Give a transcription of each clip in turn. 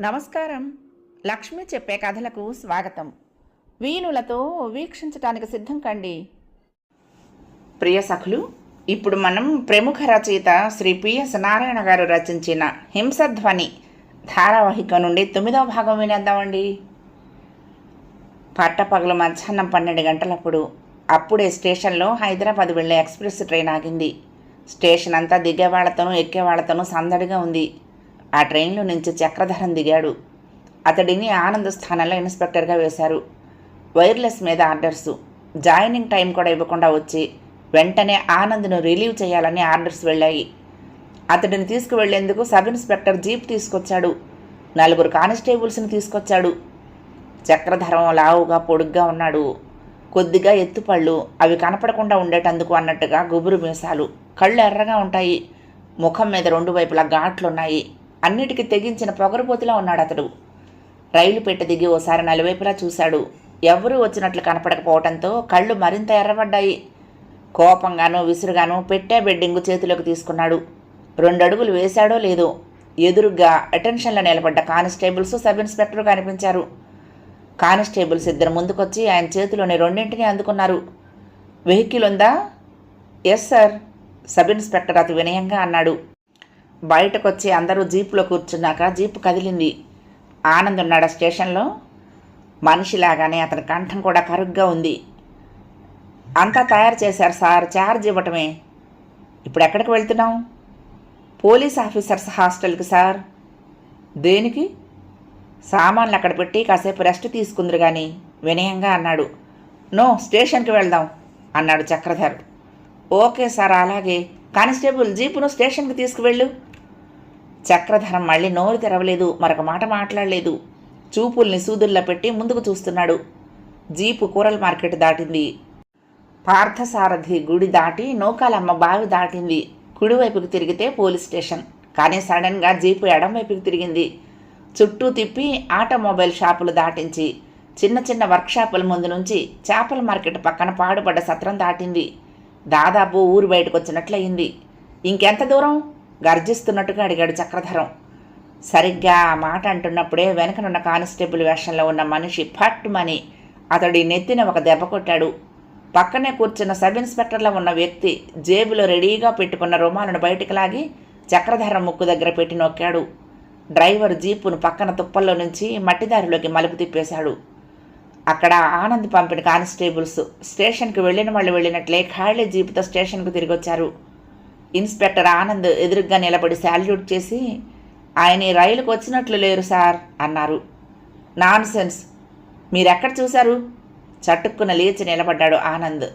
నమస్కారం. లక్ష్మి చెప్పే కథలకు స్వాగతం. వీణులతో వీక్షించటానికి సిద్ధం కండి. ప్రియ సఖులు, ఇప్పుడు మనం ప్రముఖ రచయిత శ్రీ పిఎస్ నారాయణ గారు రచించిన హింసధ్వని ధారావాహిక నుండి 9వ భాగం వినేద్దామండి. పట్టపగలు మధ్యాహ్నం 12 గంటలప్పుడు అప్పుడే స్టేషన్లో హైదరాబాద్ వెళ్ళే ఎక్స్ప్రెస్ ట్రైన్ ఆగింది. స్టేషన్ అంతా దిగేవాళ్లతోనూ ఎక్కేవాళ్లతోనూ సందడిగా ఉంది. ఆ ట్రైన్లో నుంచి చక్రధరం దిగాడు. అతడిని ఆనంద్ స్థానంలో ఇన్స్పెక్టర్గా వేశారు. వైర్లెస్ మీద ఆర్డర్సు. జాయినింగ్ టైం కూడా ఇవ్వకుండా వచ్చి వెంటనే ఆనంద్ను రిలీవ్ చేయాలని ఆర్డర్స్ వెళ్ళాయి. అతడిని తీసుకువెళ్లేందుకు సబ్ ఇన్స్పెక్టర్ జీప్ తీసుకొచ్చాడు. 4 కానిస్టేబుల్స్ని తీసుకొచ్చాడు. చక్రధరం లావుగా పొడుగ్గా ఉన్నాడు. కొద్దిగా ఎత్తుపళ్ళు, అవి కనపడకుండా ఉండేటందుకు అన్నట్టుగా గుబురు మీసాలు, కళ్ళు ఎర్రగా ఉంటాయి. ముఖం మీద 2 వైపులా ఘాట్లున్నాయి. అన్నిటికీ తెగించిన పొగరుపోతులా ఉన్నాడు అతడు. రైలు పెట్టి దిగి ఓసారి నలువైపులా చూశాడు. ఎవరూ వచ్చినట్లు కనపడకపోవడంతో కళ్ళు మరింత ఎర్రబడ్డాయి. కోపంగానూ విసురుగానూ పెట్టే బెడ్డింగు చేతిలోకి తీసుకున్నాడు. 2 అడుగులు వేశాడో లేదో ఎదురుగ్గా అటెన్షన్లో నిలబడ్డ కానిస్టేబుల్స్, సబ్ ఇన్స్పెక్టర్ కనిపించారు. కానిస్టేబుల్స్ 2 ముందుకొచ్చి ఆయన చేతిలోని 2ంటిని అందుకున్నారు. వెహికల్ ఉందా? ఎస్ సార్, సబ్ ఇన్స్పెక్టర్ అతి వినయంగా అన్నాడు. బయటకొచ్చి అందరూ జీపులో కూర్చున్నాక జీపు కదిలింది. ఆనంద్ ఉన్నాడా స్టేషన్లో? మనిషిలాగానే అతని కంఠం కూడా కరుగ్గా ఉంది. అంతా తయారు చేశారు సార్, ఛార్జ్ ఇవ్వటమే. ఇప్పుడు ఎక్కడికి వెళ్తున్నాం? పోలీస్ ఆఫీసర్స్ హాస్టల్కి సార్. దేనికి? సామాన్లు అక్కడ పెట్టి కాసేపు రెస్ట్ తీసుకుందరు కానీ వినయంగా అన్నాడు. నో, స్టేషన్కి వెళ్దాం అన్నాడు చక్రధర్. ఓకే సార్, అలాగే. కానిస్టేబుల్, జీపును స్టేషన్కి తీసుకువెళ్ళు. చక్రధరం మళ్ళీ నోరు తెరవలేదు, మరొక మాట మాట్లాడలేదు. చూపుల్ని సూదుల్లో పెట్టి ముందుకు చూస్తున్నాడు. జీపు కూరల మార్కెట్ దాటింది. పార్థసారథి గుడి దాటి నౌకాలమ్మ బావి దాటింది. కుడివైపుకి తిరిగితే పోలీస్ స్టేషన్. కానీ సడన్గా జీపు ఎడం వైపుకి తిరిగింది. చుట్టూ తిప్పి ఆటోమొబైల్ షాపులు దాటించి చిన్న చిన్న వర్క్షాపుల ముందు నుంచి చేపల మార్కెట్ పక్కన పాడుపడ్డ సత్రం దాటింది. దాదాపు ఊరు బయటకు వచ్చినట్లయింది. ఇంకెంత దూరం? గర్జిస్తున్నట్టుగా అడిగాడు చక్రధరం. సరిగ్గా ఆ మాట అంటున్నప్పుడే వెనకనున్న కానిస్టేబుల్ వేషంలో ఉన్న మనిషి ఫట్టుమని అతడి నెత్తిన ఒక దెబ్బ కొట్టాడు. పక్కనే కూర్చున్న సబ్ ఇన్స్పెక్టర్లో ఉన్న వ్యక్తి జేబులో రెడీగా పెట్టుకున్న రుమాలను బయటికి లాగి చక్రధరం ముక్కు దగ్గర పెట్టి నొక్కాడు. డ్రైవర్ జీపును పక్కన తుప్పల్లో నుంచి మట్టిదారిలోకి మలుపు తిప్పేశాడు. అక్కడ ఆనంద్ పంపిన కానిస్టేబుల్స్ స్టేషన్కి వెళ్ళిన వాళ్ళు వెళ్ళినట్లే ఖాళీ జీపుతో స్టేషన్కు తిరిగొచ్చారు. ఇన్స్పెక్టర్ ఆనంద్ ఎదురుగ్గా నిలబడి శాల్యూట్ చేసి, ఆయన ఈ రైలుకు వచ్చినట్లు లేరు సార్ అన్నారు. నాన్ సెన్స్, మీరెక్కడ చూశారు? చటుక్కున లేచి నిలబడ్డాడు ఆనంద్.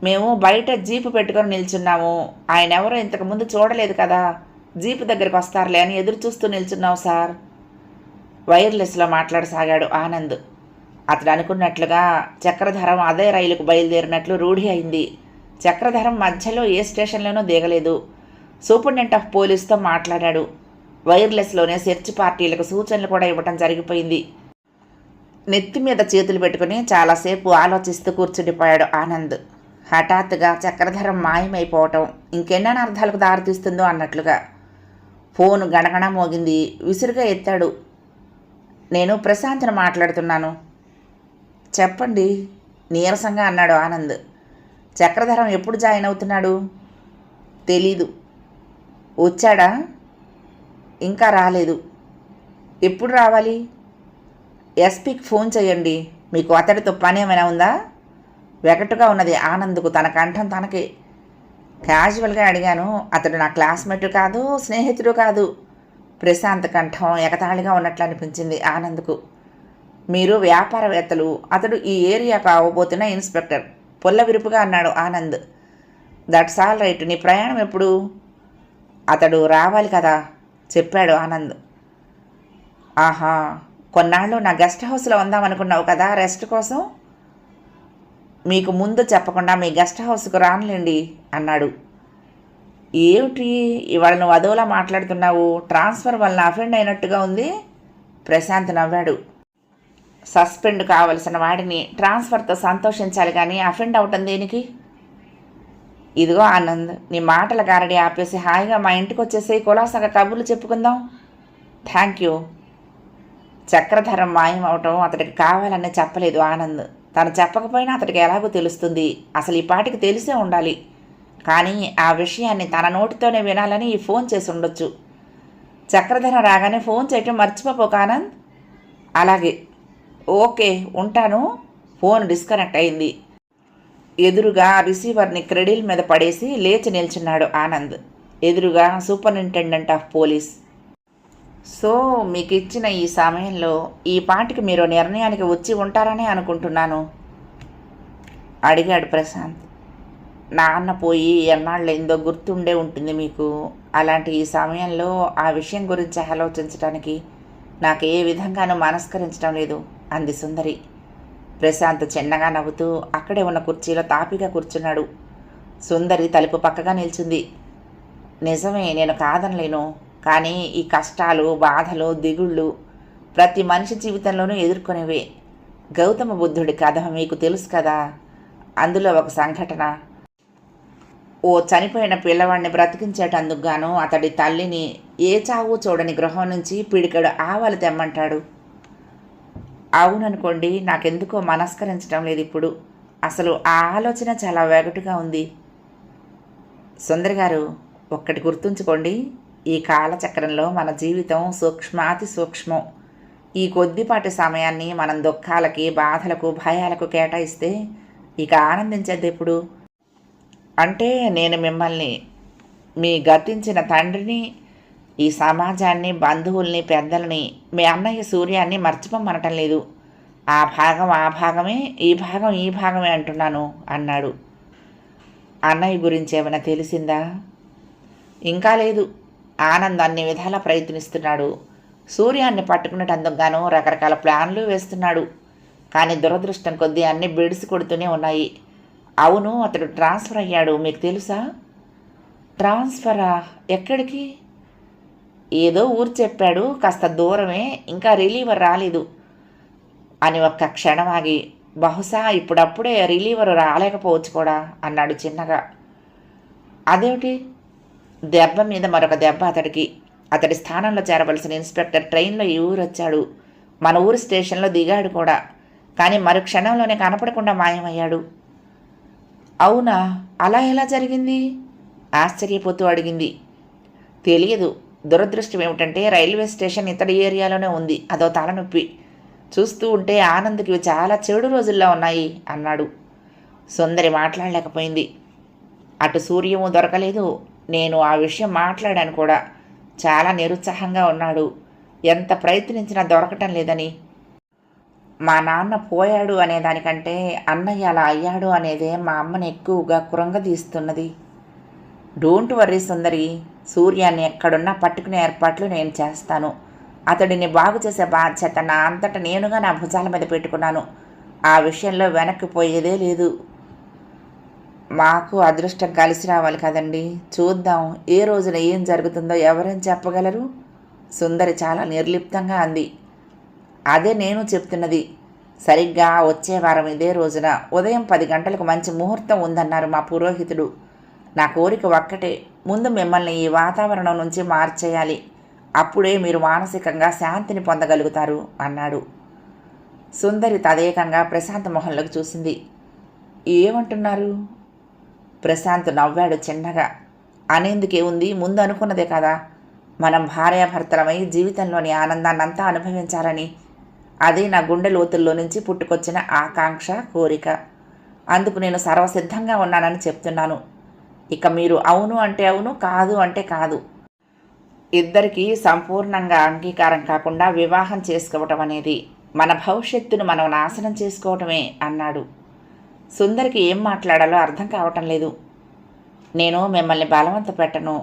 మేము బయట జీపు పెట్టుకొని నిల్చున్నాము. ఆయన ఎవరో ఇంతకుముందు చూడలేదు కదా, జీపు దగ్గరికి వస్తారులే అని ఎదురు చూస్తూ నిల్చున్నావు సార్. వైర్లెస్లో మాట్లాడసాగాడు ఆనంద్. అతడు అనుకున్నట్లుగా చక్రధరం అదే రైలుకు బయలుదేరినట్లు రూఢి అయింది. చక్రధరం మధ్యలో ఏ స్టేషన్లోనూ దిగలేదు. సూపరింటెండెంట్ ఆఫ్ పోలీస్తో మాట్లాడాడు. వైర్లెస్లోనే సెర్చ్ పార్టీలకు సూచనలు కూడా ఇవ్వటం జరిగిపోయింది. నెత్తి మీద చేతులు పెట్టుకుని చాలాసేపు ఆలోచిస్తూ కూర్చుండిపోయాడు ఆనంద్. హఠాత్తుగా చక్రధరం మాయమైపోవటం ఇంకెన్న అర్థాలకు దారితీస్తుందో అన్నట్లుగా. ఫోను గణగణ మోగింది. విసురుగా ఎత్తాడు. నేను ప్రశాంత్ను మాట్లాడుతున్నాను. చెప్పండి, నీరసంగా అన్నాడు ఆనంద్. చక్రధరం ఎప్పుడు జాయిన్ అవుతున్నాడు? తెలీదు. వచ్చాడా? ఇంకా రాలేదు. ఎప్పుడు రావాలి? ఎస్పీకి ఫోన్ చేయండి. మీకు అతడితో పని ఏమైనా ఉందా? వెగటుగా ఉన్నది ఆనంద్కు తన కంఠం తనకే. క్యాజువల్గా అడిగాను. అతడు నా క్లాస్మేట్ కాదు, స్నేహితుడు కాదు. ప్రశాంత్ కంఠం ఎగతాళిగా ఉన్నట్లు అనిపించింది ఆనంద్కు. మీరు వ్యాపారవేత్తలు, అతడు ఈ ఏరియాకు అవ్వబోతున్న ఇన్స్పెక్టర్, పొల్ల విరుపుగా అన్నాడు ఆనంద్. That's all right. నీ ప్రయాణం ఎప్పుడు? అతడు రావాలి కదా చెప్పాడు ఆనంద్. ఆహా, కొన్నాళ్ళు నా గెస్ట్ హౌస్లో ఉందామనుకున్నావు కదా రెస్ట్ కోసం. మీకు ముందు చెప్పకుండా మీ గెస్ట్ హౌస్కు రానులేండి అన్నాడు. ఏమిటి ఇవాళ నువ్వు అదోలా మాట్లాడుతున్నావు? ట్రాన్స్ఫర్ వల్ల అఫెండ్ అయినట్టుగా ఉంది. ప్రశాంత్ నవ్వాడు. సస్పెండ్ కావలసిన వాడిని ట్రాన్స్ఫర్తో సంతోషించాలి కానీ అఫెండ్ అవటం దేనికి? ఇదిగో ఆనంద్, నీ మాటల గారడి ఆపేసి హాయిగా మా ఇంటికి వచ్చేసి కులాసాగా కబుర్లు చెప్పుకుందాం. Thank you. చక్రధరం మాయం అవటం అతడికి కావాలని చెప్పలేదు ఆనంద్. తను చెప్పకపోయినా అతడికి ఎలాగో తెలుస్తుంది. అసలు ఈ పాటికి తెలిసే ఉండాలి. కానీ ఆ విషయాన్ని తన నోటితోనే వినాలని ఈ ఫోన్ చేసి ఉండొచ్చు. చక్రధరం రాగానే ఫోన్ చేయటం మర్చిపోక ఆనంద్. అలాగే, ఓకే ఉంటాను. ఫోన్ డిస్కనెక్ట్ అయింది. ఎదురుగా రిసీవర్ని క్రెడిల్ మీద పడేసి లేచి నిల్చున్నాడు ఆనంద్. ఎదురుగా సూపరింటెండెంట్ ఆఫ్ పోలీస్. సో మీకు ఇచ్చిన ఈ సమయంలో ఈ పాటికి మీరు నిర్ణయానికి వచ్చి ఉంటారని అనుకుంటున్నాను అడిగాడు ప్రశాంత్. నాన్న పోయి ఎన్నాళ్ళైందో గుర్తుండే ఉంటుంది మీకు. అలాంటి ఈ సమయంలో ఆ విషయం గురించి ఆలోచించడానికి నాకు ఏ విధంగానూ మనస్కరించడం లేదు అంది సుందరి. ప్రశాంత్ చిన్నగా నవ్వుతూ అక్కడే ఉన్న కుర్చీలో తాపిగా కూర్చున్నాడు. సుందరి తలుపు పక్కగా నిల్చుంది. నిజమే, నేను కాదనలేను. కానీ ఈ కష్టాలు, బాధలు, దిగుళ్ళు ప్రతి మనిషి జీవితంలోనూ ఎదుర్కొనేవే. గౌతమ బుద్ధుడి కథ మీకు తెలుసు కదా. అందులో ఒక సంఘటన, ఓ చనిపోయిన పిల్లవాడిని బ్రతికించేటందుకు గాను అతడి తల్లిని ఏ చావు చూడని గృహం నుంచి పిడికెడు ఆవాలు తెమ్మంటాడు. అవుననుకోండి, నాకెందుకో మనస్కరించడం లేదు ఇప్పుడు. అసలు ఆ ఆలోచన చాలా వెగటుగా ఉంది. సుందరి గారు, ఒక్కటి గుర్తుంచుకోండి. ఈ కాలచక్రంలో మన జీవితం సూక్ష్మాతి సూక్ష్మం. ఈ కొద్దిపాటి సమయాన్ని మనం దుఃఖాలకి, బాధలకు, భయాలకు కేటాయిస్తే ఇక ఆనందించేది ఎప్పుడు? అంటే నేను మిమ్మల్ని, మీ గతించిన తండ్రిని, ఈ సమాజాన్ని, బంధువుల్ని, పెద్దల్ని, మీ అన్నయ్య సూర్యాన్ని మర్చిపోమనటం లేదు. ఆ భాగం ఆ భాగమే, ఈ భాగం ఈ భాగమే అంటున్నాను అన్నాడు. అన్నయ్య గురించి ఏమైనా తెలిసిందా? ఇంకా లేదు. ఆనంద్ అన్ని విధాలా ప్రయత్నిస్తున్నాడు. సూర్యాన్ని పట్టుకునేటందుకు గాను రకరకాల ప్లాన్లు వేస్తున్నాడు. కానీ దురదృష్టం కొద్దీ అన్నీ బెడిసి కొడుతూనే ఉన్నాయి. అవును, అతడు ట్రాన్స్ఫర్ అయ్యాడు, మీకు తెలుసా? ట్రాన్స్ఫరా? ఎక్కడికి? ఏదో ఊరు చెప్పాడు, కాస్త దూరమే, ఇంకా రిలీవర్ రాలేదు అని ఒక్క క్షణం ఆగి, బహుశా ఇప్పుడప్పుడే రిలీవర్ రాలేకపోవచ్చు కూడా అన్నాడు చిన్నగా. అదేమిటి? దెబ్బ మీద మరొక దెబ్బ అతడికి. అతడి స్థానంలో చేరవలసిన ఇన్స్పెక్టర్ ట్రైన్లో ఈ ఊరు వచ్చాడు. మన ఊరు స్టేషన్లో దిగాడు కూడా. కానీ మరు క్షణంలోనే కనపడకుండా మాయమయ్యాడు. అవునా? అలా ఎలా జరిగింది? ఆశ్చర్యపోతూ అడిగింది. తెలియదు. దురదృష్టం ఏమిటంటే రైల్వే స్టేషన్ ఇతడి ఏరియాలోనే ఉంది. అదో తలనొప్పి. చూస్తూ ఉంటే ఆనంద్కి ఇవి చాలా చెడు రోజుల్లో ఉన్నాయి అన్నాడు. సుందరి మాట్లాడలేకపోయింది. అటు సూర్యము దొరకలేదు. నేను ఆ విషయం మాట్లాడాను కూడా. చాలా నిరుత్సాహంగా ఉన్నాడు. ఎంత ప్రయత్నించినా దొరకటం లేదని. మా నాన్న పోయాడు అనేదానికంటే అన్నయ్య అలా అయ్యాడు అనేదే మా అమ్మని ఎక్కువగా కృంగదీస్తున్నది. డోంట్ వర్రీ సుందరి, సూర్యాన్ని ఎక్కడున్నా పట్టుకునే ఏర్పాట్లు నేను చేస్తాను. అతడిని బాగు చేసే బాధ్యత నా అంతటా నేనుగా నా భుజాల మీద పెట్టుకున్నాను. ఆ విషయంలో వెనక్కి పోయేదే లేదు. మాకు అదృష్టం కలిసి రావాలి కదండి. చూద్దాం, ఏ రోజున ఏం జరుగుతుందో ఎవరేం చెప్పగలరు? సుందరి చాలా నిర్లిప్తంగా అంది. అదే నేను చెప్తున్నది. సరిగ్గా వచ్చే వారం ఇదే రోజున ఉదయం 10 గంటలకు మంచి ముహూర్తం ఉందన్నారు మా పురోహితుడు. నా కోరిక ఒక్కటే, ముందు మిమ్మల్ని ఈ వాతావరణం నుంచి మార్చేయాలి. అప్పుడే మీరు మానసికంగా శాంతిని పొందగలుగుతారు అన్నాడు. సుందరి తదేకంగా ప్రశాంత్ మొహంలోకి చూసింది. ఏమంటున్నారు? ప్రశాంత్ నవ్వాడు చిన్నగా. అనేందుకే ఉంది, ముందు అనుకున్నదే కదా. మనం భార్యాభర్తలమై జీవితంలోని ఆనందాన్నంతా అనుభవించాలని. అది నా గుండె లోతుల్లో నుంచి పుట్టుకొచ్చిన ఆకాంక్ష, కోరిక. అందుకు నేను సర్వసిద్ధంగా ఉన్నానని చెప్తున్నాను. ఇక మీరు అవును అంటే అవును, కాదు అంటే కాదు. ఇద్దరికీ సంపూర్ణంగా అంగీకారం కాకుండా వివాహం చేసుకోవటం అనేది మన భవిష్యత్తును మనం నాశనం చేసుకోవటమే అన్నాడు. సుందరికి ఏం మాట్లాడాలో అర్థం కావటం లేదు. నేను మిమ్మల్ని బలవంత పెట్టను.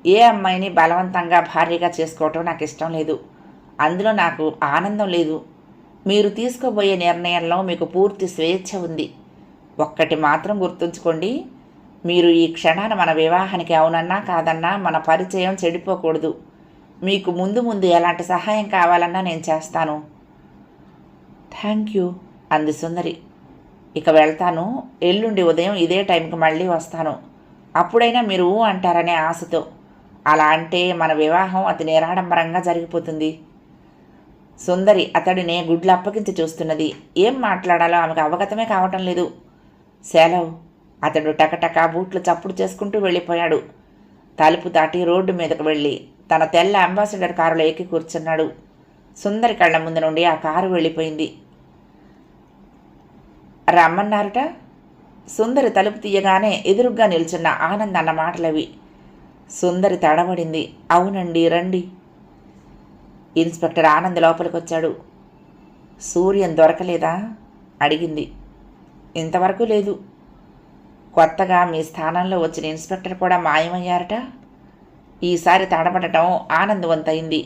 ఏ అమ్మాయిని బలవంతంగా భార్యగా చేసుకోవటం నాకు ఇష్టం లేదు. అందులో నాకు ఆనందం లేదు. మీరు తీసుకోబోయే నిర్ణయంలో మీకు పూర్తి స్వేచ్ఛ ఉంది. ఒక్కటి మాత్రం గుర్తుంచుకోండి, మీరు ఈ క్షణాన మన వివాహానికి అవునన్నా కాదన్నా మన పరిచయం చెడిపోకూడదు. మీకు ముందు ముందు ఎలాంటి సహాయం కావాలన్నా నేను చేస్తాను. థ్యాంక్ యూ అంది సుందరి. ఇక వెళ్తాను. ఎల్లుండి ఉదయం ఇదే టైంకి మళ్ళీ వస్తాను. అప్పుడైనా మీరు ఊ అంటారనే ఆశతో. అలా అంటే మన వివాహం అతి నిరాడంబరంగా జరిగిపోతుంది. సుందరి అతడిని గుడ్లు అప్పగించి చూస్తున్నది. ఏం మాట్లాడాలో ఆమెకు అవగతమే కావటం లేదు. సెలవు. అతడు టకటకా బూట్లు చప్పుడు చేసుకుంటూ వెళ్ళిపోయాడు. తలుపు దాటి రోడ్డు మీదకు వెళ్ళి తన తెల్ల అంబాసిడర్ కారులో ఎక్కి కూర్చున్నాడు. సుందరి కళ్ళ ముందు నుండి ఆ కారు వెళ్ళిపోయింది. రమ్మన్నారుట. సుందరి తలుపు తీయగానే ఎదురుగ్గా నిల్చున్న ఆనంద్ అన్న మాటలవి. సుందరి తడబడింది. అవునండి, రండి. ఇన్స్పెక్టర్ ఆనంద్ లోపలికొచ్చాడు. సూర్యం దొరకలేదా అడిగింది. ఇంతవరకు లేదు. కొత్తగా మీ స్థానంలో వచ్చిన ఇన్స్పెక్టర్ కూడా మాయమయ్యారట. ఈసారి తడబడటం ఆనంద్ వంతైంది.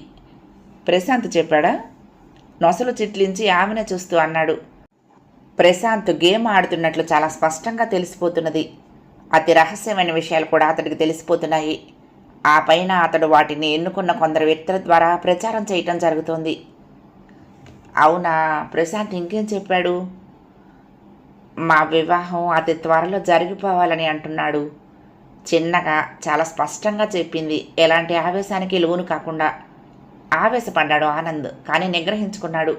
ప్రశాంత్ చెప్పాడా? నొసలు చిట్లించి ఆమెనే చూస్తూ అన్నాడు. ప్రశాంత్ గేమ్ ఆడుతున్నట్లు చాలా స్పష్టంగా తెలిసిపోతున్నది. అతి రహస్యమైన విషయాలు కూడా అతడికి తెలిసిపోతున్నాయి. ఆ పైన అతడు వాటిని ఎన్నుకున్న కొందరు వ్యక్తుల ద్వారా ప్రచారం చేయటం జరుగుతోంది. అవునా? ప్రశాంత్ ఇంకేం చెప్పాడు? మా వివాహం అతి త్వరలో జరిగిపోవాలని అంటున్నాడు. చిన్నగా చాలా స్పష్టంగా చెప్పింది, ఎలాంటి ఆవేశానికి లోను కాకుండా. ఆవేశపడ్డాడు ఆనంద్, కానీ నిగ్రహించుకున్నాడు.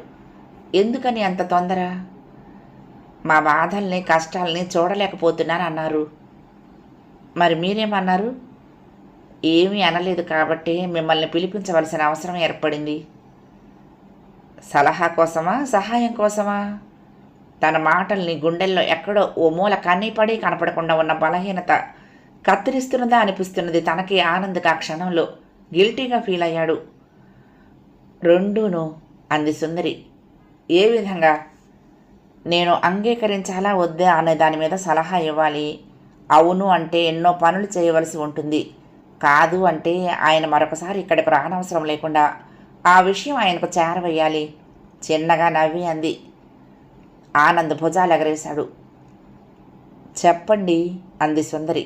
ఎందుకని అంత తొందర? మా బాధల్ని కష్టాల్ని చూడలేకపోతున్నానన్నారు. మరి మీరేమన్నారు? ఏమీ అనలేదు కాబట్టి మిమ్మల్ని పిలిపించవలసిన అవసరం ఏర్పడింది. సలహా కోసమా, సహాయం కోసమా? తన మాటల్ని గుండెల్లో ఎక్కడో ఓ మూల కన్నీపడి కనపడకుండా ఉన్న బలహీనత కత్తిరిస్తున్నదా అనిపిస్తున్నది తనకి. ఆనంద్కి ఆ క్షణంలో గిల్టీగా ఫీల్ అయ్యాడు. రెండూను అంది సుందరి. ఏ విధంగా? నేను అంగీకరించాలా వద్దా అనే దాని మీద సలహా ఇవ్వాలి. అవును అంటే ఎన్నో పనులు చేయవలసి ఉంటుంది. కాదు అంటే ఆయన మరొకసారి ఇక్కడికి రానవసరం లేకుండా ఆ విషయం ఆయనకు చేరవేయాలి. చిన్నగా నవ్వి అంది. ఆనంద్ భుజాలు ఎగరేశాడు. చెప్పండి అంది సుందరి.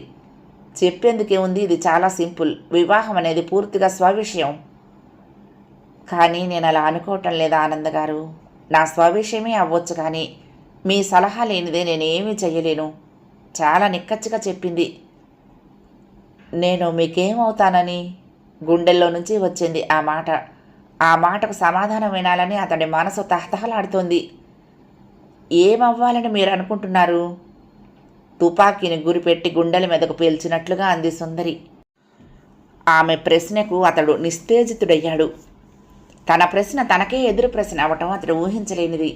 చెప్పేందుకేముంది, ఇది చాలా సింపుల్. వివాహం అనేది పూర్తిగా స్వవిషయం. కానీ నేను అలా అనుకోవటం లేదా ఆనంద్ గారు. నా స్వవిషయమే అవ్వచ్చు, కానీ మీ సలహా లేనిదే నేనేమీ చెయ్యలేను. చాలా నిక్కచ్చిగా చెప్పింది. నేను మీకేమవుతానని? గుండెల్లో నుంచి వచ్చింది ఆ మాట. ఆ మాటకు సమాధానం వినాలని అతడి మనసు తహతహలాడుతోంది. ఏమవ్వాలని మీరు అనుకుంటున్నారు? తుపాకీని గురిపెట్టి గుండెల మీదకు పేల్చినట్లుగా అంది సుందరి. ఆమె ప్రశ్నకు అతడు నిస్తేజితుడయ్యాడు. తన ప్రశ్న తనకే ఎదురు ప్రశ్న అవ్వటం అతడు ఊహించలేనిది.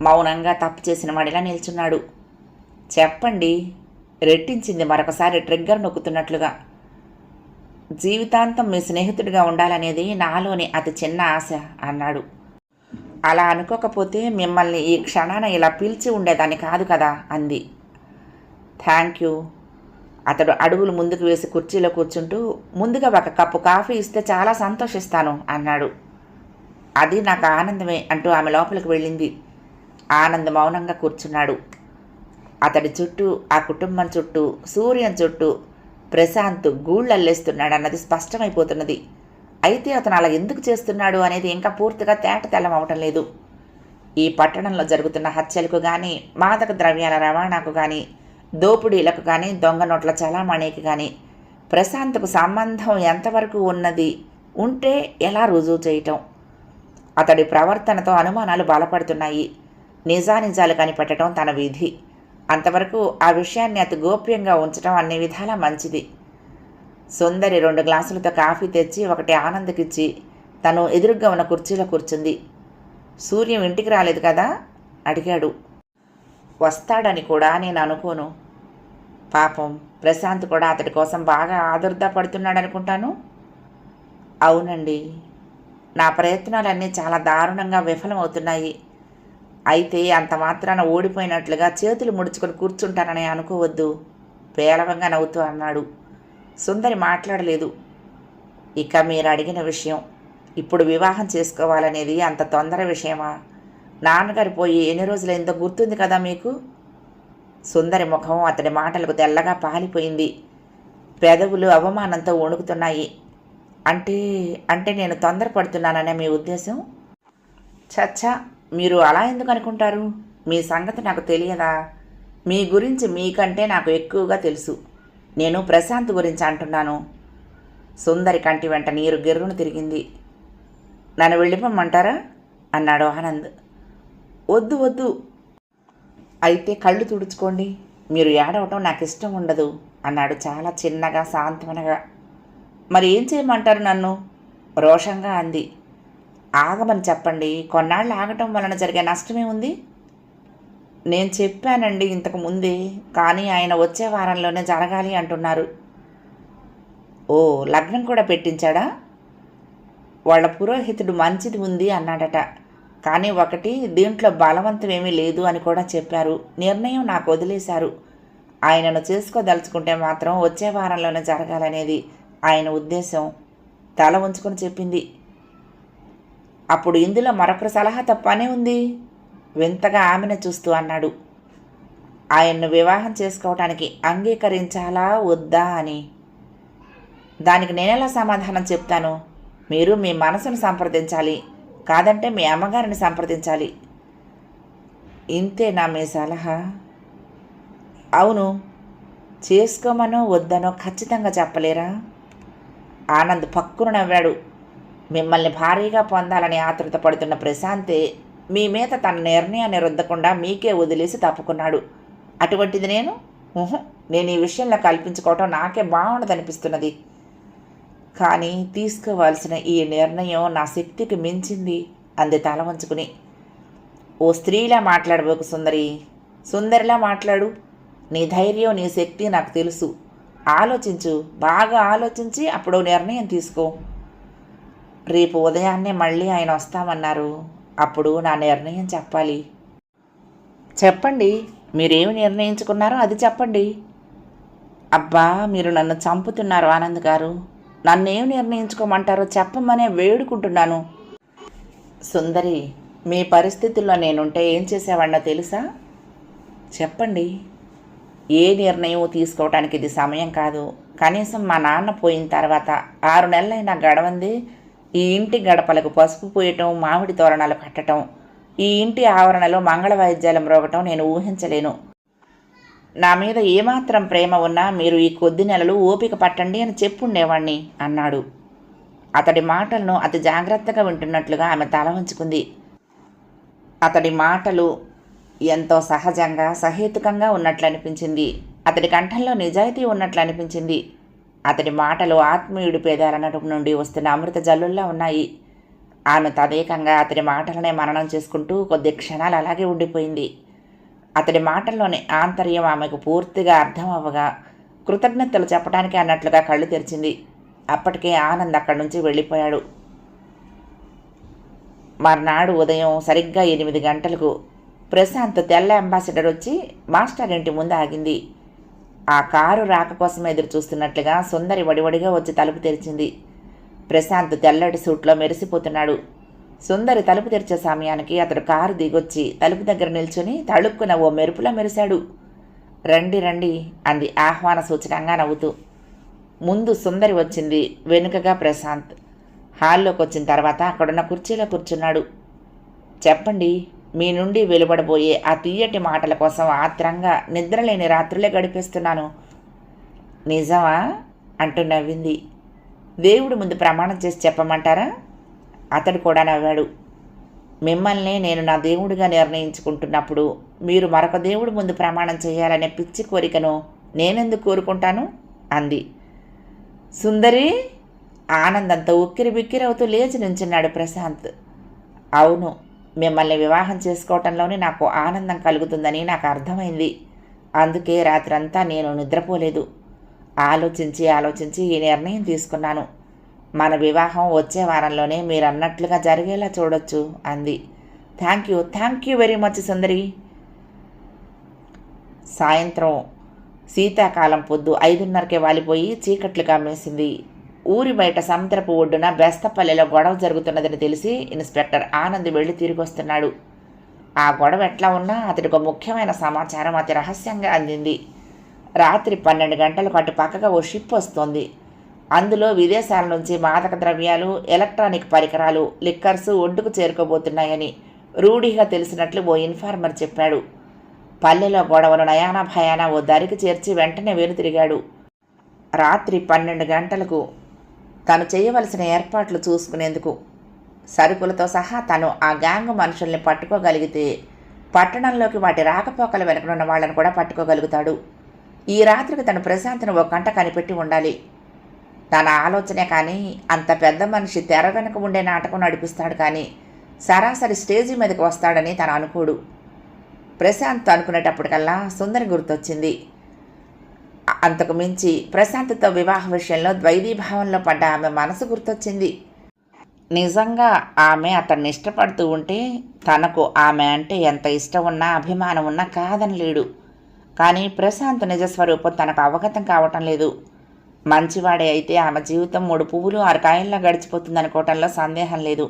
మౌనంగా తప్పు చేసిన వాడిలా నిల్చున్నాడు. చెప్పండి రెట్టించింది మరొకసారి ట్రిగ్గర్ నొక్కుతున్నట్లుగా. జీవితాంతం మీ స్నేహితుడిగా ఉండాలనేది నాలోని అతి చిన్న ఆశ అన్నాడు. అలా అనుకోకపోతే మిమ్మల్ని ఈ క్షణాన ఇలా పిలిచి ఉండేదాన్ని కాదు కదా అంది. Thank you. అతడు అడుగులు ముందుకు వేసి కుర్చీలో కూర్చుంటూ ముందుగా ఒక కప్పు కాఫీ ఇస్తే చాలా సంతోషిస్తాను అన్నాడు. అది నాకు ఆనందమే అంటూ ఆమె లోపలికి వెళ్ళింది. ఆనంద్ మౌనంగా కూర్చున్నాడు. అతడి చుట్టూ, ఆ కుటుంబం చుట్టూ, సూర్యం చుట్టూ ప్రశాంత్ గూళ్ళల్లేస్తున్నాడన్నది స్పష్టమైపోతున్నది. అయితే అతను అలా ఎందుకు చేస్తున్నాడు అనేది ఇంకా పూర్తిగా తేటతెల్లం అవటం లేదు. ఈ పట్టణంలో జరుగుతున్న హత్యలకు కానీ, మాదక ద్రవ్యాల రవాణాకు కానీ, దోపిడీలకు కానీ, దొంగ నోట్ల చలామణికి కానీ ప్రశాంత్కు సంబంధం ఎంతవరకు ఉన్నది, ఉంటే ఎలా రుజువు చేయటం? అతడి ప్రవర్తనతో అనుమానాలు బలపడుతున్నాయి. నిజానిజాలు కనిపెట్టడం తన విధి. అంతవరకు ఆ విషయాన్ని అతి గోప్యంగా ఉంచడం అన్ని విధాలా మంచిది. సుందరి 2 గ్లాసులతో కాఫీ తెచ్చి ఒకటి ఆనంద్కిచ్చి తను ఎదురుగ్గా ఉన్న కుర్చీలో కూర్చుంది. సూర్యం ఇంటికి రాలేదు కదా అడిగాడు. వస్తాడని కూడా నేను అనుకోను. పాపం ప్రశాంత్ కూడా అతడి కోసం బాగా ఆదుర్దా పడుతున్నాడనుకుంటాను. అవునండి, నా ప్రయత్నాలన్నీ చాలా దారుణంగా విఫలమవుతున్నాయి. అయితే అంత మాత్రాన ఓడిపోయినట్లుగా చేతులు ముడుచుకొని కూర్చుంటానని అనుకోవద్దు పేలవంగా నవ్వుతూ అన్నాడు. సుందరి మాట్లాడలేదు. ఇక మీరు అడిగిన విషయం, ఇప్పుడు వివాహం చేసుకోవాలనేది అంత తొందర విషయమా? నాన్నగారు పోయి ఎన్ని రోజులైందో గుర్తుంది కదా మీకు? సుందరి ముఖం అతడి మాటలకు తెల్లగా పాలిపోయింది. పెదవులు అవమానంతో వణుకుతున్నాయి. అంటే అంటే నేను తొందరపడుతున్నాననే మీ ఉద్దేశం? చచ్చా, మీరు అలా ఎందుకు అనుకుంటారు? మీ సంగతి నాకు తెలియదా? మీ గురించి మీకంటే నాకు ఎక్కువగా తెలుసు. నేను ప్రశాంత్ గురించి అంటున్నాను. సుందరి కంటి వెంట నీరు గిర్రును తిరిగింది. నన్ను వెళ్ళిపోమ్మంటారా అన్నాడు ఆనంద్. వద్దు వద్దు. అయితే కళ్ళు తుడుచుకోండి. మీరు ఏడవటం నాకు ఇష్టం ఉండదు అన్నాడు చాలా చిన్నగా సాంత్వనగా. మరి ఏం చేయమంటారు నన్ను? రోషంగా అంది. ఆగమని చెప్పండి. కొన్నాళ్ళు ఆగటం వలన జరిగే నష్టమే ఉంది. నేను చెప్పానండి ఇంతకు ముందే, కానీ ఆయన వచ్చే వారంలోనే జరగాలి అంటున్నారు. ఓ, లగ్నం కూడా పెట్టించాడా? వాళ్ళ పురోహితుడు మంచిది ఉంది అన్నాడట. కానీ ఒకటి, దీంట్లో బలవంతమేమీ లేదు అని కూడా చెప్పారు. నిర్ణయం నాకు వదిలేశారు. ఆయనను చేసుకోదలుచుకుంటే మాత్రం వచ్చే వారంలోనే జరగాలనేది ఆయన ఉద్దేశం. తల ఉంచుకొని చెప్పింది. అప్పుడు ఇందులో మరొకరి సలహా తప్పనే ఉంది వింతగా ఆమెను చూస్తూ అన్నాడు. ఆయన్ను వివాహం చేసుకోవటానికి అంగీకరించాలా వద్దా అని. దానికి నేనెలా సమాధానం చెప్తాను? మీరు మీ మనసును సంప్రదించాలి, కాదంటే మీ అమ్మగారిని సంప్రదించాలి. ఇంతేనా మీ సలహా? అవును. చేసుకోమనో వద్దనో ఖచ్చితంగా చెప్పలేరా? ఆనంద్ పక్కున నవ్వాడు. మిమ్మల్ని భారీగా పొందాలని ఆతృత పడుతున్న ప్రశాంతే మీ మీద తన నిర్ణయాన్ని రుద్దకుండా మీకే వదిలేసి తప్పుకున్నాడు. అటువంటిది నేను ఈ విషయంలో కల్పించుకోవటం నాకే బాగుండదనిపిస్తున్నది. కానీ తీసుకోవాల్సిన ఈ నిర్ణయం నా శక్తికి మించింది అంది తల వంచుకుని. ఓ స్త్రీలా మాట్లాడబోకు సుందరి. సుందరిలా మాట్లాడు. నీ ధైర్యం, నీ శక్తి నాకు తెలుసు. ఆలోచించు, బాగా ఆలోచించి అప్పుడు నిర్ణయం తీసుకో. రేపు ఉదయాన్నే మళ్ళీ ఆయన వస్తామన్నారు. అప్పుడు నా నిర్ణయం చెప్పాలి. చెప్పండి. మీరేమి నిర్ణయించుకున్నారో అది చెప్పండి. అబ్బా, మీరు నన్ను చంపుతున్నారు ఆనంద్ గారు. నన్నేం నిర్ణయించుకోమంటారో చెప్పమనే వేడుకుంటున్నాను. సుందరి, మీ పరిస్థితుల్లో నేనుంటే ఏం చేసేవాడినో తెలుసా? చెప్పండి. ఏ నిర్ణయం తీసుకోవటానికి ఇది సమయం కాదు. కనీసం మా నాన్న పోయిన తర్వాత 6 నెలలైనా గడవంది. ఈ ఇంటి గడపలకు పసుపు పూయటం, మామిడి తోరణాలు కట్టడం, ఈ ఇంటి ఆవరణలో మంగళ వాయిద్యాలు మ్రోగటం నేను ఊహించలేను. నా మీద ఏమాత్రం ప్రేమ ఉన్నా మీరు ఈ కొద్ది నెలలు ఓపిక పట్టండి అని చెప్పుండేవాణ్ణి అన్నాడు. అతడి మాటలను అతి జాగ్రత్తగా వింటున్నట్లుగా ఆమె తల వంచుకుంది. అతడి మాటలు ఎంతో సహజంగా, సహేతుకంగా ఉన్నట్లు అనిపించింది. అతడి కంఠంలో నిజాయితీ ఉన్నట్లు అనిపించింది. అతడి మాటలు ఆత్మీయుడి పేదాల నడుము నుండి వస్తున్న అమృత జల్లుల్లా ఉన్నాయి. ఆమె తదేకంగా అతడి మాటలనే మననం చేసుకుంటూ కొద్ది క్షణాలు అలాగే ఉండిపోయింది. అతడి మాటల్లోని ఆంతర్యం ఆమెకు పూర్తిగా అర్థం అవ్వగా కృతజ్ఞతలు చెప్పడానికి అన్నట్లుగా కళ్ళు తెరిచింది. అప్పటికే ఆనంద్ అక్కడి నుంచి వెళ్ళిపోయాడు. మర్నాడు ఉదయం సరిగ్గా 8 గంటలకు ప్రశాంత్ తెల్ల అంబాసిడర్ వచ్చి మాస్టర్ ఇంటి ముందు ఆగింది. ఆ కారు రాక కోసం ఎదురు చూస్తున్నట్లుగా సుందరి వడివడిగా వచ్చి తలుపు తెరిచింది. ప్రశాంత్ తెల్లటి సూట్లో మెరిసిపోతున్నాడు. సుందరి తలుపు తెరిచే సమయానికి అతడు కారు దిగొచ్చి తలుపు దగ్గర నిల్చుని తళుక్కున ఓ మెరుపులా మెరిశాడు. రండి రండి అంది ఆహ్వాన సూచకంగా నవ్వుతూ. ముందు సుందరి వచ్చింది, వెనుకగా ప్రశాంత్. హాల్లోకి వచ్చిన తర్వాత అక్కడున్న కుర్చీలో కూర్చున్నాడు. చెప్పండి. మీ నుండి వెలువడబోయే ఆ తీయటి మాటల కోసం ఆత్రంగా నిద్రలేని రాత్రులే గడిపేస్తున్నాను. నిజమా అంటూ నవ్వింది. దేవుడి ముందు ప్రమాణం చేసి చెప్పమంటారా? అతడు కూడా నవ్వాడు. మిమ్మల్ని నేను నా దేవుడిగా నిర్ణయించుకుంటున్నప్పుడు మీరు మరొక దేవుడి ముందు ప్రమాణం చేయాలనే పిచ్చి కోరికను నేనెందుకు కోరుకుంటాను అంది. సుందరి! ఆనందంతో ఉక్కిరి బిక్కిరవుతూ లేచి నుంచున్నాడు ప్రశాంత్. అవును, మిమ్మల్ని వివాహం చేసుకోవటంలోనే నాకు ఆనందం కలుగుతుందని నాకు అర్థమైంది. అందుకే రాత్రంతా నేను నిద్రపోలేదు. ఆలోచించి ఈ నిర్ణయం తీసుకున్నాను. మన వివాహం వచ్చే వారంలోనే మీరు అన్నట్లుగా జరిగేలా చూడొచ్చు అంది. థ్యాంక్ యూ వెరీ మచ్ సుందరి. సాయంత్రం శీతాకాలం పొద్దు 5:30కే వాలిపోయి చీకట్లు కమ్మేసింది. ఊరి బయట సముద్రపు ఒడ్డున బెస్తపల్లెలో గొడవ జరుగుతున్నదని తెలిసి ఇన్స్పెక్టర్ ఆనంద్ వెళ్ళి తిరిగి వస్తున్నాడు. ఆ గొడవ ఎట్లా ఉన్నా అతడికి ముఖ్యమైన సమాచారం అతి రహస్యంగా అందింది. రాత్రి 12 గంటలకు అటు పక్కగా ఓ షిప్ వస్తోంది. అందులో విదేశాల నుంచి మాదక ద్రవ్యాలు, ఎలక్ట్రానిక్ పరికరాలు, లిక్కర్సు ఒడ్డుకు చేరుకోబోతున్నాయని రూఢిగా తెలిసినట్లు ఓ ఇన్ఫార్మర్ చెప్పాడు. పల్లెలో గొడవలు నయానా భయానా ఓ దరికి చేర్చి వెంటనే వెనుతిరిగాడు. రాత్రి 12 గంటలకు తను చేయవలసిన ఏర్పాట్లు చూసుకునేందుకు సరుకులతో సహా తను ఆ గ్యాంగ్ మనుషుల్ని పట్టుకోగలిగితే పట్టణంలోకి వాటి రాకపోకల వెనుకనున్న వాళ్ళని కూడా పట్టుకోగలుగుతాడు. ఈ రాత్రికి తను ప్రశాంత్ను ఒక గంట కనిపెట్టి ఉండాలి. తన ఆలోచనే కానీ అంత పెద్ద మనిషి తెర వెనుక ఉండే నాటకం నడిపిస్తాడు కానీ సరాసరి స్టేజీ మీదకి వస్తాడని తను అనుకోడు. ప్రశాంత్ అనుకునేటప్పటికల్లా సుందరి గుర్తొచ్చింది. అంతకు మించి ప్రశాంత్తో వివాహ విషయంలో ద్వైధీభావంలో పడ్డ ఆమె మనసు గుర్తొచ్చింది. నిజంగా ఆమె అతన్ని ఇష్టపడుతూ ఉంటే తనకు ఆమె అంటే ఎంత ఇష్టం ఉన్నా అభిమానం ఉన్నా కాదనలేడు. కానీ ప్రశాంత్ నిజస్వరూపం తనకు అవగతం కావటం లేదు. మంచివాడే అయితే ఆమె జీవితం 3 పువ్వులు 6 కాయల్లో గడిచిపోతుందనుకోవటంలో సందేహం లేదు.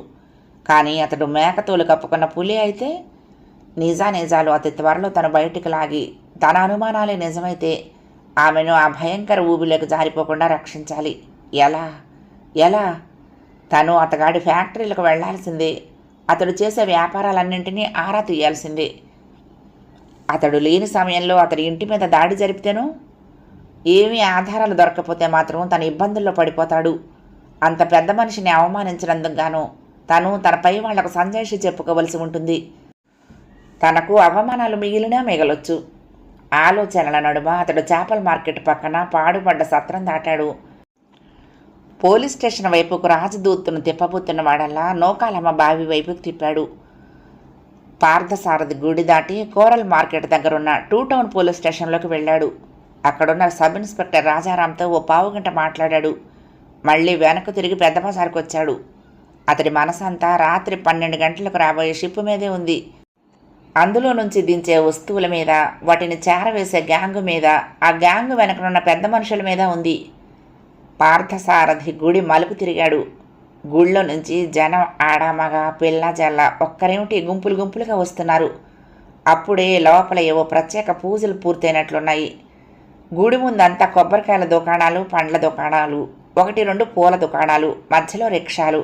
కానీ అతడు మేకతోలు కప్పుకున్న పులి అయితే నిజాలు అతి త్వరలో తను బయటికి లాగి తన అనుమానాలే నిజమైతే ఆమెను ఆ భయంకర ఊబిలోకి జారిపోకుండా రక్షించాలి. ఎలా? తను అతగాడి ఫ్యాక్టరీలకు వెళ్లాల్సిందే. అతడు చేసే వ్యాపారాలన్నింటినీ ఆరా తీయాల్సిందే. అతడు లేని సమయంలో అతడి ఇంటి మీద దాడి జరిపితేనో ఏమీ ఆధారాలు దొరకకపోతే మాత్రం తన ఇబ్బందుల్లో పడిపోతాడు. అంత పెద్ద మనిషిని అవమానించినందుకు గాను తను తనపై వాళ్లకు సంజాయిషి చెప్పుకోవలసి ఉంటుంది. తనకు అవమానాలు మిగిలినా మిగలొచ్చు. ఆలోచనల నడుమ అతడు చేపల మార్కెట్ పక్కన పాడుపడ్డ సత్రం దాటాడు. పోలీస్ స్టేషన్ వైపుకు రాజదూత్తును తిప్పబోతున్న వాడల్లా నూకాలమ్మ బావి వైపుకు తిప్పాడు. పార్థసారథి గుడి దాటి కోరల్ మార్కెట్ దగ్గరున్న 2 టౌన్ పోలీస్ స్టేషన్లోకి వెళ్ళాడు. అక్కడున్న సబ్ ఇన్స్పెక్టర్ రాజారాంతో ఓ పావుగంట మాట్లాడాడు. మళ్ళీ వెనక్కు తిరిగి పెద్ద బజార్కు వచ్చాడు. అతడి మనసంతా రాత్రి 12 గంటలకు రాబోయే షిప్ మీదే ఉంది. అందులో నుంచి దించే వస్తువుల మీద, వాటిని చేరవేసే గ్యాంగు మీద, ఆ గ్యాంగు వెనకనున్న పెద్ద మనుషుల మీద ఉంది. పార్థసారథి గుడి మలుపు తిరిగాడు. గుళ్ళో నుంచి జనం ఆడామగ పిల్ల జల్ల ఒక్కరేమిటి గుంపులుగా వస్తున్నారు. అప్పుడే లోపల ఏవో ప్రత్యేక పూజలు పూర్తయినట్లున్నాయి. గుడి ముందంతా కొబ్బరికాయల దుకాణాలు, పండ్ల దుకాణాలు, 1-2 పూల దుకాణాలు, మధ్యలో రిక్షాలు.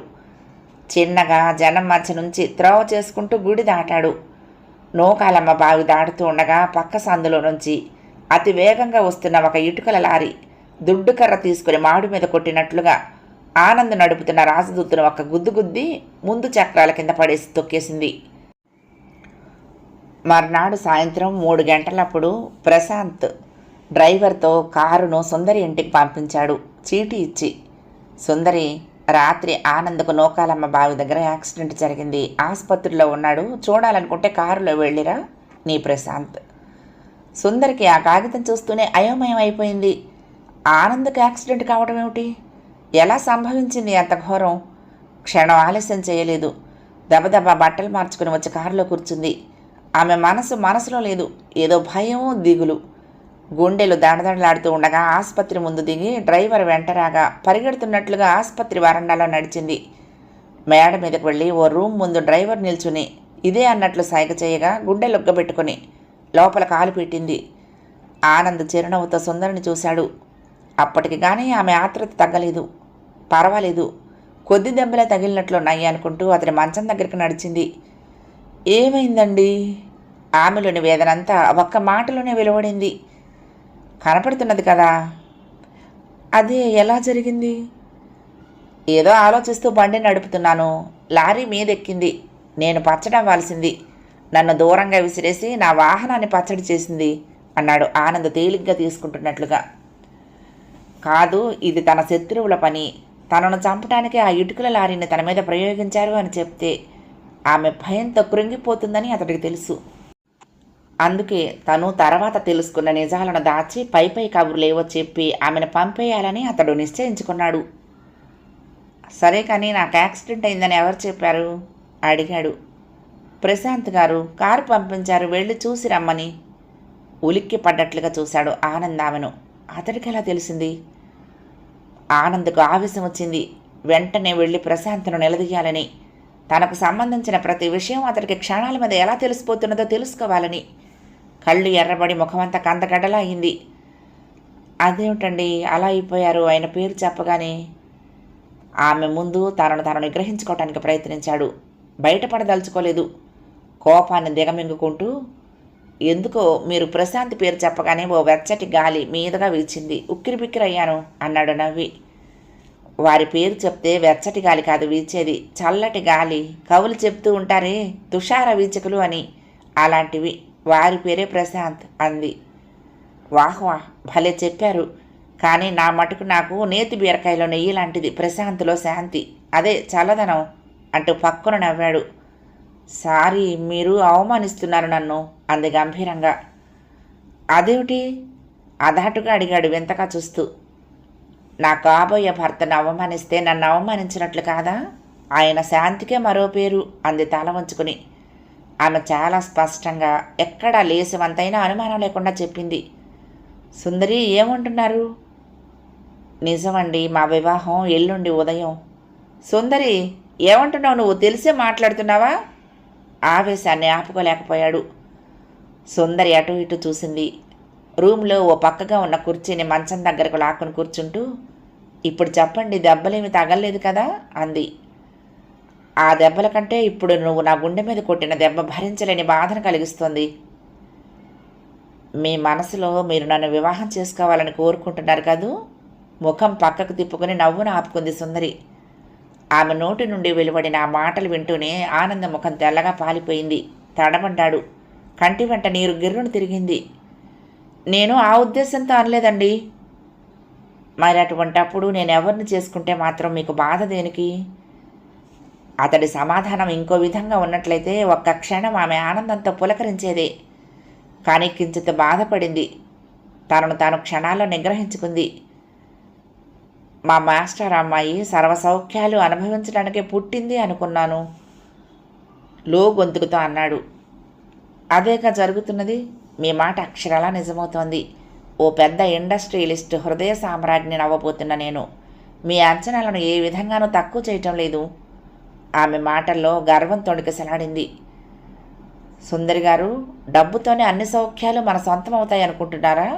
చిన్నగా జనం మధ్య నుంచి త్రోవ చేసుకుంటూ గుడి దాటాడు. నూకాలమ్మ బావి దాటుతూ ఉండగా పక్క సందులో నుంచి అతి వేగంగా వస్తున్న ఒక ఇటుకల లారీ దుడ్డుకర్ర తీసుకుని మాడు మీద కొట్టినట్లుగా ఆనంద్ నడుపుతున్న రాజదూత్తును ఒక గుద్ది ముందు చక్రాల కింద పడేసి తొక్కేసింది. మర్నాడు సాయంత్రం 3 గంటలప్పుడు ప్రశాంత్ డ్రైవర్తో కారును సుందరి ఇంటికి పంపించాడు చీటీ ఇచ్చి. సుందరి, రాత్రి ఆనంద్కు నూకాలమ్మ బావి దగ్గర యాక్సిడెంట్ జరిగింది, ఆసుపత్రిలో ఉన్నాడు, చూడాలనుకుంటే కారులో వెళ్ళిరా నీ ప్రశాంత్. సుందరికి ఆ కాగితం చూస్తూనే అయోమయం అయిపోయింది. ఆనంద్కి యాక్సిడెంట్ కావడం ఏమిటి? ఎలా సంభవించింది అంత ఘోరం? క్షణం ఆలస్యం చేయలేదు. దబదబా బట్టలు మార్చుకుని వచ్చి కారులో కూర్చుంది. ఆమె మనసులో లేదు. ఏదో భయం, దిగులు. గుండెలు దడదడలాడుతూ ఉండగా ఆసుపత్రి ముందు దిగి డ్రైవర్ వెంటరాగా పరిగెడుతున్నట్లుగా ఆసుపత్రి వరండాలో నడిచింది. మేడ మీదకు వెళ్ళి ఓ రూమ్ ముందు డ్రైవర్ నిల్చుని ఇదే అన్నట్లు సైగ చేయగా గుండె లొగ్గబెట్టుకుని లోపల కాలు పెట్టింది. ఆనంద్ చిరునవ్వుతో సుందరిని చూశాడు. అప్పటికి కానీ ఆమె ఆత్రుత తగ్గలేదు. పర్వాలేదు, కొద్ది దెబ్బలే తగిలినట్లున్నాయి అనుకుంటూ అతని మంచం దగ్గరికి నడిచింది. ఏమైందండి? ఆమెలోని వేదనంతా ఒక్క మాటలోనే వెలువడింది. కనపడుతున్నది కదా. అదే ఎలా జరిగింది? ఏదో ఆలోచిస్తూ బండి నడుపుతున్నాను, లారీ మీదెక్కింది. నేను పచ్చడవ్వాల్సింది, నన్ను దూరంగా విసిరేసి నా వాహనాన్ని పచ్చడి చేసింది అన్నాడు ఆనంద్ తేలిగ్గా తీసుకుంటున్నట్లుగా. కాదు, ఇది తన శత్రువుల పని. తనను చంపడానికి ఆ ఇటుకల లారీని తన మీద ప్రయోగించారు అని చెప్తే ఆమె భయంతో కృంగిపోతుందని అతడికి తెలుసు. అందుకే తను తర్వాత తెలుసుకున్న నిజాలను దాచి పై కబుర్లేవో చెప్పి ఆమెను పంపేయాలని అతడు నిశ్చయించుకున్నాడు. సరే కానీ నాకు యాక్సిడెంట్ అయిందని ఎవరు చెప్పారు అడిగాడు. ప్రశాంత్ గారు కారు పంపించారు, వెళ్ళి చూసి రమ్మని. ఉలిక్కి పడ్డట్లుగా చూశాడు ఆనంద్ ఆమెను. అతడికి ఎలా తెలిసింది? ఆనంద్కు ఆవేశం వచ్చింది. వెంటనే వెళ్ళి ప్రశాంత్ను నిలదీయాలని, తనకు సంబంధించిన ప్రతి విషయం అతడికి క్షణాల మీద ఎలా తెలిసిపోతున్నదో తెలుసుకోవాలని. కళ్ళు ఎర్రబడి ముఖమంతా కందగడ్డలా అయింది. అదేమిటండి అలా అయిపోయారు? ఆయన పేరు చెప్పగానే ఆమె ముందు తనను నిగ్రహించుకోవటానికి ప్రయత్నించాడు. బయటపడదలుచుకోలేదు. కోపాన్ని దిగమింగుకుంటూ, ఎందుకో మీరు ప్రశాంత్ పేరు చెప్పగానే ఓ వెచ్చటి గాలి మీదుగా వీచింది. ఉక్కిరిబిక్కిరయ్యాను అన్నాడు నవ్వి. వారి పేరు చెప్తే వెచ్చటి గాలి కాదు వీచేది, చల్లటి గాలి. కవులు చెప్తూ ఉంటారే తుషార వీచకులు అని, అలాంటివి. వారి పేరే ప్రశాంత్ అంది. వాహ్వా, భలే చెప్పారు. కానీ నా మటుకు నాకు నేతి బీరకాయలో నెయ్యి లాంటిది ప్రశాంత్లో శాంతి, అదే చల్లదనం అంటూ పక్కన నవ్వాడు. సారీ, మీరు అవమానిస్తున్నారు నన్ను అంది గంభీరంగా. అదేమిటి? అదాటుగా అడిగాడు వింతగా చూస్తూ. నా కాబోయే భర్తను అవమానిస్తే నన్ను అవమానించినట్లు కాదా? ఆయన శాంతికే మరో పేరు అంది తల వంచుకుని. ఆమె చాలా స్పష్టంగా, ఎక్కడా లేసివంతైనా అనుమానం లేకుండా చెప్పింది. సుందరి, ఏమంటున్నారు? నిజమండి, మా వివాహం ఎల్లుండి ఉదయం. సుందరి, ఏమంటున్నావు నువ్వు? తెలిసే మాట్లాడుతున్నావా? ఆవేశాన్ని ఆపుకోలేకపోయాడు. సుందరి అటు ఇటు చూసింది. రూమ్లో ఓ పక్కగా ఉన్న కుర్చీని మంచం దగ్గరకు లాక్కుని కూర్చుంటూ, ఇప్పుడు చెప్పండి, దెబ్బలేమి తగలలేదు కదా అంది. ఆ దెబ్బల కంటే ఇప్పుడు నువ్వు నా గుండె మీద కొట్టిన దెబ్బ భరించలేని బాధను కలిగిస్తోంది. మీ మనసులో మీరు నన్ను వివాహం చేసుకోవాలని కోరుకుంటున్నారు కదూ? ముఖం పక్కకు తిప్పుకొని నవ్వును ఆపుకుంది సుందరి. ఆమె నోటి నుండి వెలువడిన ఆ మాటలు వింటూనే ఆనంద ముఖం తెల్లగా పాలిపోయింది. తడబడ్డాడు. కంటి వెంట నీరు గిర్రును తిరిగింది. నేను ఆ ఉద్దేశంతో అనలేదండి. మరి అటువంటప్పుడు నేను ఎవరిని చేసుకుంటే మాత్రం మీకు బాధ దేనికి? అతడి సమాధానం ఇంకో విధంగా ఉన్నట్లయితే ఒక్క క్షణం ఆమె ఆనందంతో పులకరించేదే. కానీ కించిత్ బాధపడింది. తనను తాను క్షణాల్లో నిగ్రహించుకుంది. మా మాస్టర్ అమ్మాయి సర్వసౌఖ్యాలు అనుభవించడానికే పుట్టింది అనుకున్నాను లో గొంతుకుతో అన్నాడు. అదేగా జరుగుతున్నది. మీ మాట అక్షరాలా నిజమవుతోంది. ఓ పెద్ద ఇండస్ట్రియలిస్ట్ హృదయ సామ్రాజ్ఞి నవ్వబోతున్న నేను మీ అంచనాలను ఏ విధంగానూ తక్కువ చేయటం లేదు. ఆమె మాటల్లో గర్వం తొణికిసలాడింది. సుందరి గారు, డబ్బుతోనే అన్ని సౌఖ్యాలు మన సొంతం అవుతాయి అనుకుంటున్నారా?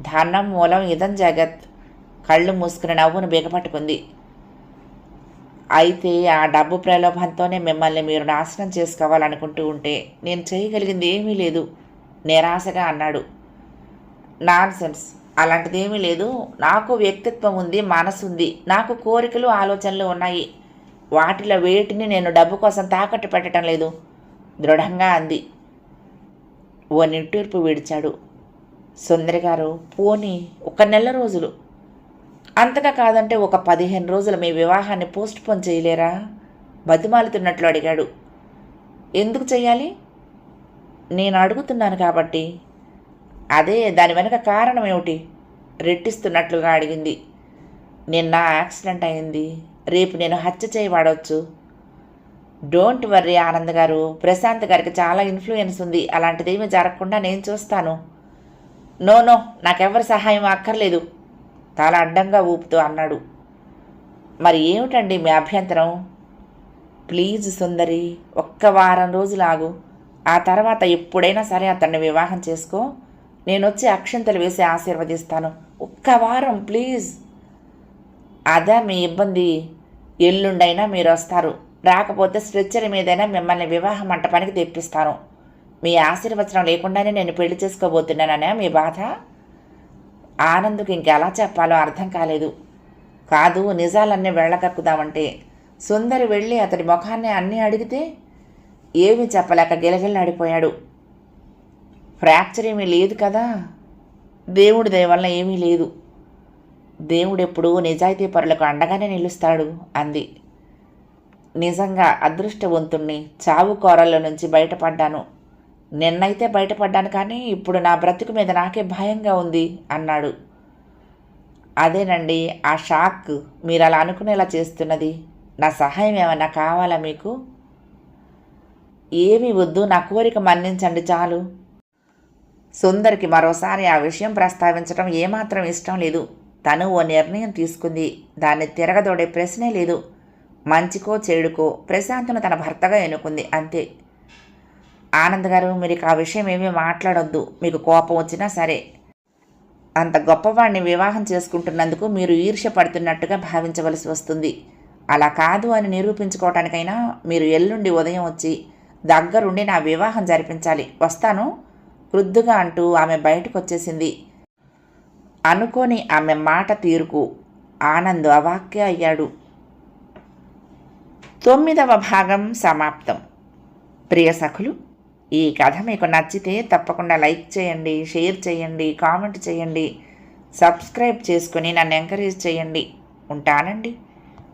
ధనం మూలం ఇదం జగత్. కళ్ళు మూసుకుని నవ్వును బిగపట్టుకుంది. అయితే ఆ డబ్బు ప్రలోభంతోనే మిమ్మల్ని మీరు నాశనం చేసుకోవాలనుకుంటూ ఉంటే నేను చేయగలిగింది ఏమీ లేదు నిరాశగా అన్నాడు. నాన్సెన్స్, అలాంటిదేమీ లేదు. నాకు వ్యక్తిత్వం ఉంది, మనసు ఉంది. నాకు కోరికలు, ఆలోచనలు ఉన్నాయి. వాటిలో వేటిని నేను డబ్బు కోసం తాకట్టు పెట్టడం లేదు దృఢంగా అంది. ఓ నిట్టూర్పు విడిచాడు. సుందరి గారు, పోనీ 1 నెల రోజులు, అంతగా కాదంటే ఒక 15 రోజులు మీ వివాహాన్ని పోస్ట్ పోన్ చేయలేరా? బతిమాలుతున్నట్లు అడిగాడు. ఎందుకు చెయ్యాలి? నేను అడుగుతున్నాను కాబట్టి. అదే, దాని వెనక కారణం ఏమిటి? రెట్టిస్తున్నట్లుగా అడిగింది. నిన్న యాక్సిడెంట్ అయింది. రేపు నేను హత్య చేయబడవచ్చు. డోంట్ వర్రీ ఆనంద్ గారు, ప్రశాంత్ గారికి చాలా ఇన్ఫ్లుయెన్స్ ఉంది. అలాంటిదేమీ జరగకుండా నేను చూస్తాను. నో, నాకెవరి సహాయం అక్కర్లేదు తల అడ్డంగా ఊపుతూ అన్నాడు. మరి ఏమిటండి మీ అభ్యంతరం? ప్లీజ్ సుందరి, 1 వారం రోజులు ఆగు. ఆ తర్వాత ఎప్పుడైనా సరే అతన్ని వివాహం చేసుకో. నేను వచ్చి అక్షంతలు వేసి ఆశీర్వదిస్తాను. 1 వారం ప్లీజ్. అదా మీ ఇబ్బంది? ఎల్లుండైనా మీరు వస్తారు. రాకపోతే స్ట్రెచ్చర్ మీదైనా మిమ్మల్ని వివాహ మంటపానికి తెప్పిస్తాను. మీ ఆశీర్వచనం లేకుండానే నేను పెళ్లి చేసుకోబోతున్నాననే మీ బాధ? ఆనంద్కు ఇంకెలా చెప్పాలో అర్థం కాలేదు. కాదు, నిజాలన్నీ వెళ్ళకక్కుదామంటే సుందరి వెళ్ళి అతడి ముఖాన్ని అన్నీ అడిగితే ఏమీ చెప్పలేక గిలగిల్లాడిపోయాడు. ఫ్రాక్చర్ ఏమీ లేదు కదా? దేవుడి దయ వల్ల ఏమీ లేదు. దేవుడెప్పుడూ నిజాయితీ పరులకు అండగానే నిలుస్తాడు అంది. నిజంగా అదృష్టవంతుణ్ణి. చావు కోరల్లో నుంచి బయటపడ్డాను. నిన్నైతే బయటపడ్డాను, కానీ ఇప్పుడు నా బ్రతుకు మీద నాకే భయంగా ఉంది అన్నాడు. అదేనండి, ఆ షాక్ మీరు అలా అనుకునేలా చేస్తున్నది. నా సహాయం ఏమన్నా కావాలా మీకు? ఏమీ వద్దు, నా కోరిక మన్నించండి చాలు. సుందరికి మరోసారి ఆ విషయం ప్రస్తావించడం ఏమాత్రం ఇష్టం లేదు. తను ఓ నిర్ణయం తీసుకుంది. దాన్ని తిరగదోడే ప్రశ్నే లేదు. మంచికో చెడుకో ప్రశాంత్ను తన భర్తగా ఎన్నుకుంది, అంతే. ఆనంద్ గారు, మీరు ఆ విషయం ఏమీ మాట్లాడొద్దు. మీకు కోపం వచ్చినా సరే. అంత గొప్పవాడిని వివాహం చేసుకుంటున్నందుకు మీరు ఈర్ష్య పడుతున్నట్టుగా భావించవలసి వస్తుంది. అలా కాదు అని నిరూపించుకోవటానికైనా మీరు ఎల్లుండి ఉదయం వచ్చి దగ్గరుండి నా వివాహం జరిపించాలి. వస్తాను క్రుద్దుగా అంటూ ఆమె బయటకు వచ్చేసింది. అనుకోని ఆమె మాట తీరుకు ఆనంద్ అవాక్య అయ్యాడు. 9వ భాగం సమాప్తం. ప్రియ సఖులు, ఈ కథ మీకు నచ్చితే తప్పకుండా లైక్ చేయండి, షేర్ చేయండి, కామెంట్ చేయండి, సబ్స్క్రైబ్ చేసుకుని నన్ను ఎంకరేజ్ చేయండి. ఉంటానండి.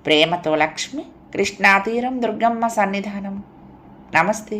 ప్రేమతో లక్ష్మి, కృష్ణాతీరం, దుర్గమ్మ సన్నిధానం. నమస్తే.